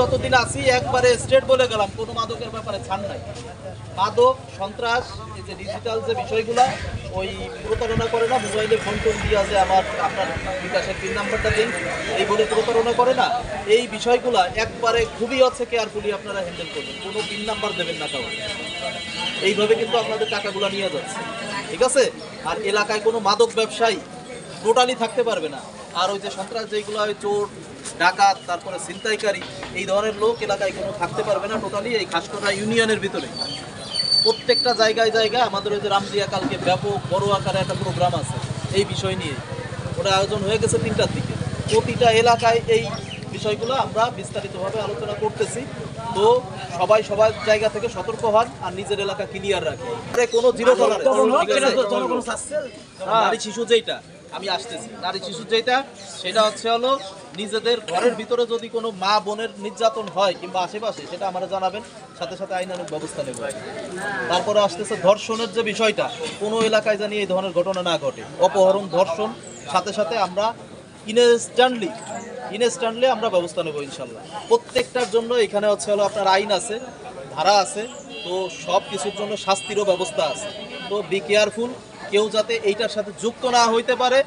যতদিন আছি একবারে স্ট্রেট বলে গেলাম, কোনো মাদকের ব্যাপারে ছাড় নাই। মাদক, সন্ত্রাস, এই যে ডিজিটাল যে বিষয়গুলো, ওই প্রতারণা করে না, মোবাইলে ফোন টোন দিয়ে যে আপনার বিকাশের পিন নাম্বারটা দিন, এই বলে প্রতারণা করে না, এই বিষয়গুলো একবারে খুবই কেয়ারফুলি আপনারা হ্যান্ডেল করবেন। কোনো পিন নাম্বার দেবেন না কাউকে। এইভাবে কিন্তু আপনাদের টাকাগুলো নিয়ে যাচ্ছে, ঠিক আছে? আর এলাকায় কোনো মাদক ব্যবসায়ী টোটালি থাকতে পারবে না। আর ওই যে সন্ত্রাস যেগুলো হয়, চোর ডাকাত, তারপরে ছিনতাইকারী, এই ধরনের লোক এলাকায় কোনো থাকতে পারবে না টোটালি। এই খাসকোটা ইউনিয়নের ভিতরে প্রত্যেকটা জায়গায় জায়গায় আমাদের ওই যে রামদিয়া কালকে ব্যাপক বড় আকারে একটা প্রোগ্রাম আছে এই বিষয় নিয়ে। ওটা আয়োজন হয়ে গেছে 3টার দিকে। প্রতিটা এলাকায় এই বিষয়গুলো আমরা বিস্তারিতভাবে আলোচনা করতেছি। তো সবাই সবার জায়গা থেকে সতর্ক হন আর নিজের এলাকা ক্লিয়ার রাখেন। কোনো জিরো টলারেন্স। নারী শিশু যেটা আমি আসতেছি, নারী শিশু যেটা সেটা হলো নিজেদের ঘরের ভিতরে যদি কোনো মা বোনের নির্যাতন হয় কিংবা আশেপাশে, সেটা আমরা জানাবেন, সাথে সাথে আইনানুগ ব্যবস্থা নেব। তারপরে আসতেছে ধর্ষণের যে বিষয়টা, কোনো এলাকায় জানি এই ধরনের ঘটনা না ঘটে। অপহরণ, ধর্ষণ, সাথে সাথে আমরা ইনস্ট্যান্টলি আমরা ব্যবস্থা নেব ইনশাল্লাহ। প্রত্যেকটার জন্য এখানে হলো আপনার আইন আছে, ধারা আছে, তো সব কিছুর জন্য শাস্তিরও ব্যবস্থা আছে। তো বি কেয়ারফুল, কেউ যাতে এইটার সাথে যুক্ত না হইতে পারে